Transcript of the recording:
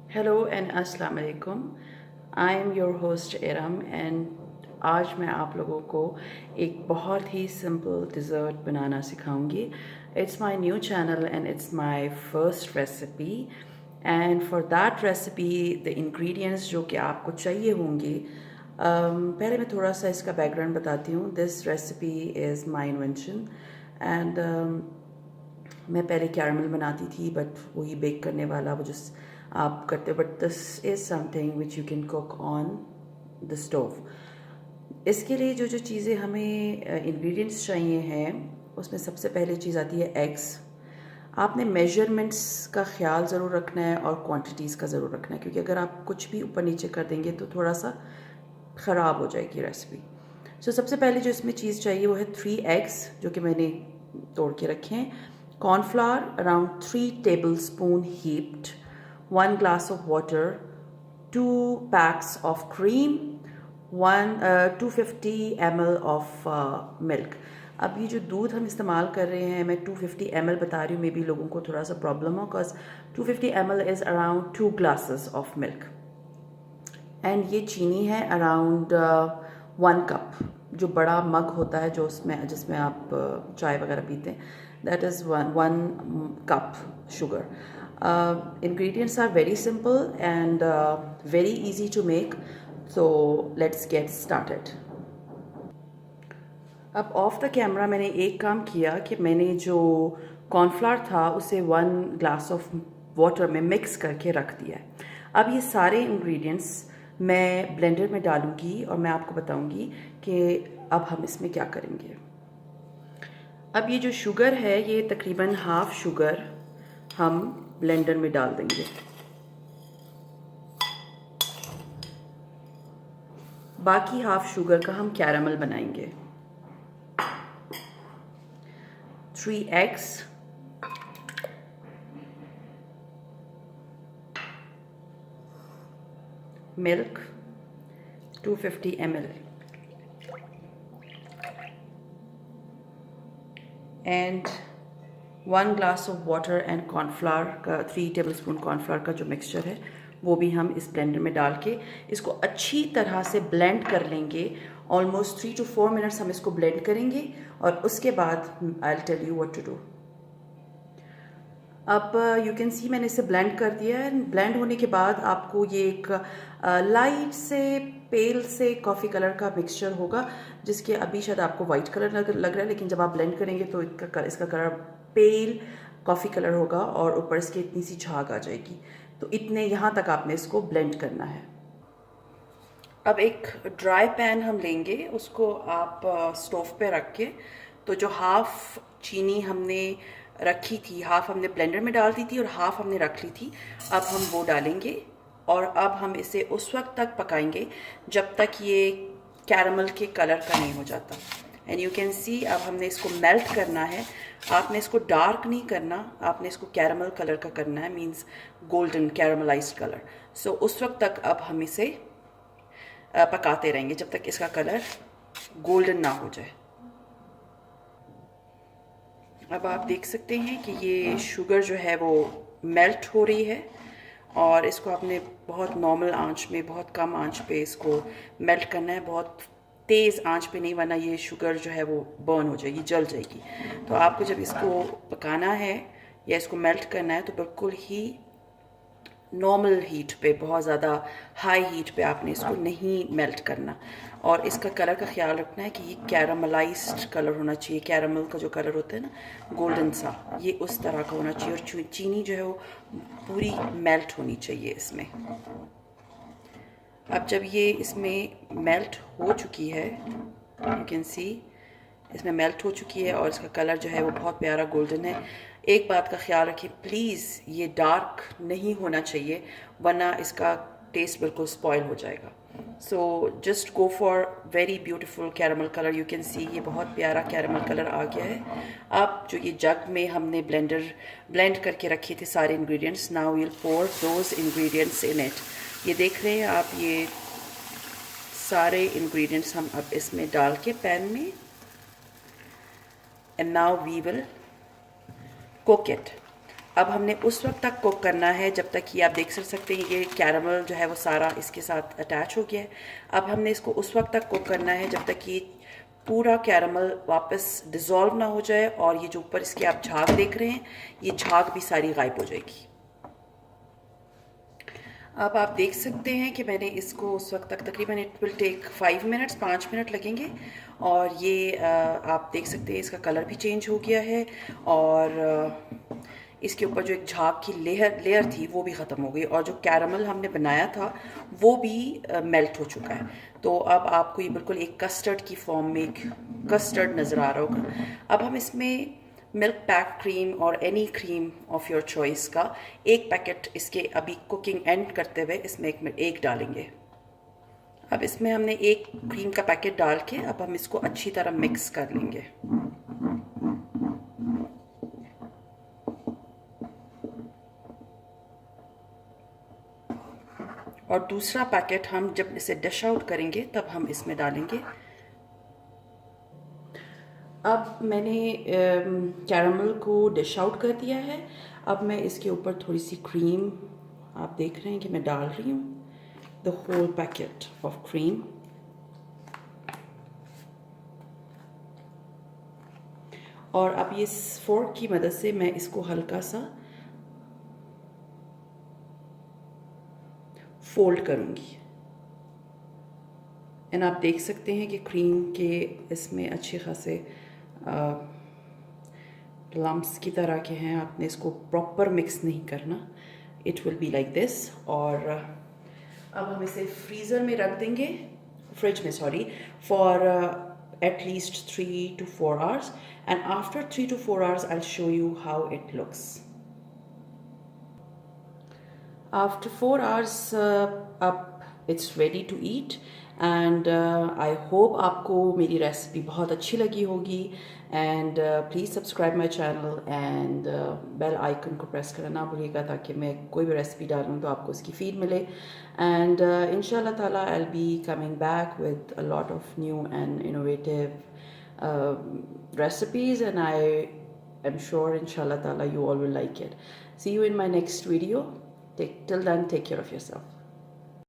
Hello and अस्सलाम वालेकुम। I am your host Eram and आज मैं आप लोगों को एक बहुत ही सिंपल डिज़र्ट बनाना सिखाऊंगी। It's my new channel and it's my first recipe and for that recipe the ingredients जो कि आपको चाहिए होंगे। पहले मैं थोड़ा सा इसका बैकग्राउंड बताती हूँ। This recipe is my invention and मैं पहले कैरमल बनाती थी बट वही बेक करने वाला वो जिस आप करते हो, but this is something which you can cook on the stove. इसके लिए जो जो चीज़ें हमें इंग्रेडिएंट्स चाहिए हैं उसमें सबसे पहले चीज़ आती है एग्स। आपने मेजरमेंट्स का ख्याल ज़रूर रखना है और क्वांटिटीज़ का ज़रूर रखना है, क्योंकि अगर आप कुछ भी ऊपर नीचे कर देंगे तो थोड़ा सा ख़राब हो जाएगी रेसिपी। सो सबसे पहले जो इसमें चीज़ चाहिए वो है 3 एग्स जो कि मैंने तोड़ के रखे हैं। Cornflour around 3 table spoon heaped, 1 glass of water, 2 packs of cream, 250 ml of milk। अब ये जो दूध हम इस्तेमाल कर रहे हैं, मैं 250 ml बता रही हूँ, मे बी लोगों को थोड़ा सा प्रॉब्लम हो, because 250 ml is around 2 glasses of milk। And ये चीनी है अराउंड 1 कप, जो बड़ा मग होता है जो उसमें जिसमें आप चाय वगैरह पीते हैं, that is one cup sugar. Ingredients are very simple and very easy to make, so let's get started. अब ऑफ द कैमरा मैंने एक काम किया कि मैंने जो कॉर्नफ्लावर था उसे 1 glass ऑफ वाटर में मिक्स करके रख दिया है। अब ये सारे इंग्रेडिएंट्स मैं ब्लेंडर में डालूंगी और मैं आपको बताऊंगी कि अब हम इसमें क्या करेंगे। अब ये जो शुगर है ये तकरीबन हाफ शुगर हम ब्लेंडर में डाल देंगे। बाकी हाफ शुगर का हम कैरामल बनाएंगे। 3 eggs, milk 250 ml, and 1 glass of water and cornflour का 3 टेबलस्पून कॉर्नफ्लावर का जो मिक्सचर है वो भी हम इस ब्लेंडर में डाल के इसको अच्छी तरह से ब्लेंड कर लेंगे। ऑलमोस्ट 3 to 4 मिनट्स हम इसको ब्लेंड करेंगे और उसके बाद I will tell you what to do. अब यू कैन सी मैंने इसे ब्लेंड कर दिया है। ब्लेंड होने के बाद आपको ये एक लाइट से पेल से कॉफ़ी कलर का मिक्सचर होगा, जिसके अभी शायद आपको वाइट कलर लग रहा है, लेकिन जब आप ब्लेंड करेंगे तो इसका कलर पेल कॉफ़ी कलर होगा और ऊपर इसके इतनी सी झाग आ जाएगी। तो इतने यहाँ तक आपने इसको ब्लेंड करना है। अब एक ड्राई पैन हम लेंगे, उसको आप स्टोव पे रख के, तो जो हाफ चीनी हमने रखी थी, हाफ हमने ब्लेंडर में डाल दी थी और हाफ हमने रख ली थी, अब हम वो डालेंगे और अब हम इसे उस वक्त तक पकाएंगे जब तक ये कैरमल के कलर का नहीं हो जाता। एंड यू कैन सी अब हमने इसको मेल्ट करना है। आपने इसको डार्क नहीं करना, आपने इसको कैरमल कलर का करना है, मीन्स गोल्डन कैरमलाइज्ड कलर। सो उस वक्त तक अब हम इसे पकाते रहेंगे जब तक इसका कलर गोल्डन ना हो जाए। अब आप देख सकते हैं कि ये शुगर जो है वो मेल्ट हो रही है और इसको आपने बहुत नॉर्मल आंच में, बहुत कम आंच पे इसको मेल्ट करना है, बहुत तेज़ आंच पे नहीं, वरना ये शुगर जो है वो बर्न हो जाएगी, जल जाएगी। तो आपको जब इसको पकाना है या इसको मेल्ट करना है तो बिल्कुल ही नॉर्मल हीट पे, बहुत ज़्यादा हाई हीट पे आपने इसको नहीं मेल्ट करना। और इसका कलर का ख्याल रखना है कि ये कैरामलाइज्ड कलर होना चाहिए। कैरामल का जो कलर होता है ना, गोल्डन सा, ये उस तरह का होना चाहिए और चीनी जो है वो पूरी मेल्ट होनी चाहिए इसमें। अब जब ये इसमें मेल्ट हो चुकी है, यू कैन सी इसमें मेल्ट हो चुकी है और इसका कलर जो है वो बहुत प्यारा गोल्डन है। एक बात का ख्याल रखिए प्लीज़, ये डार्क नहीं होना चाहिए वरना इसका टेस्ट बिल्कुल स्पॉइल हो जाएगा। So just go for very beautiful caramel colour. You can सी ये बहुत प्यारा कैरमल कलर आ गया है। अब जो ये जग में हमने ब्लेंड करके रखे थे सारे ingredients, now will pour those ingredients in it. ये देख रहे हैं आप, ये सारे इंग्रेडिएंट्स हम अब इसमें डाल के पैन में, and now we will cook it। अब हमने उस वक्त तक कुक करना है जब तक कि आप देख सकते हैं ये कैरमल जो है वो सारा इसके साथ अटैच हो गया है। अब हमने इसको उस वक्त तक कुक करना है जब तक कि पूरा कैरमल वापस डिज़ोल्व ना हो जाए और ये जो ऊपर इसके आप झाग देख रहे हैं ये झाग भी सारी गायब हो जाएगी। अब आप देख सकते हैं कि मैंने इसको उस वक्त तक तकरीबन इट विल टेक 5 मिनट लगेंगे और ये आप देख सकते हैं इसका कलर भी चेंज हो गया है और इसके ऊपर जो एक झाग की लेयर थी वो भी ख़त्म हो गई और जो कैरमल हमने बनाया था वो भी मेल्ट हो चुका है। तो अब आपको ये बिल्कुल एक कस्टर्ड की फॉर्म में एक कस्टर्ड नज़र आ रहा होगा। अब हम इसमें मिल्क पैक क्रीम और any cream of your choice का एक पैकेट इसके अभी कुकिंग एंड करते हुए इसमें एक डालेंगे। अब इसमें हमने एक क्रीम का पैकेट डाल के अब हम इसको अच्छी तरह मिक्स कर लेंगे। और दूसरा पैकेट हम जब इसे डिश आउट करेंगे तब हम इसमें डालेंगे। अब मैंने कैरमल को डिश आउट कर दिया है। अब मैं इसके ऊपर थोड़ी सी क्रीम आप देख रहे हैं कि मैं डाल रही हूँ, the whole packet of cream. और अब ये फोर्क की मदद से मैं इसको हल्का सा फोल्ड करूँगी एंड आप देख सकते हैं कि क्रीम के इसमें अच्छे खासे लम्प्स की तरह के हैं। आपने इसको प्रॉपर मिक्स नहीं करना, it will be like this. और अब हम इसे फ्रीज़र में रख देंगे, फ्रिज में sorry, for at least 3 to 4 hours, and after 3 to 4 hours I'll show you how it looks. After 4 hours up it's ready to eat and I hope आपको मेरी रेसिपी बहुत अच्छी लगी होगी and please subscribe my channel and bell icon को press करना ना भूलिएगा ताकि मैं कोई भी रेसिपी डालूँ तो आपको उसकी फीड मिले। and inshallah ta'ala I'll be coming back with a lot of new and innovative recipes and I am sure inshallah ta'ala you all will like it. See you in my next video. Till then, take care of yourself.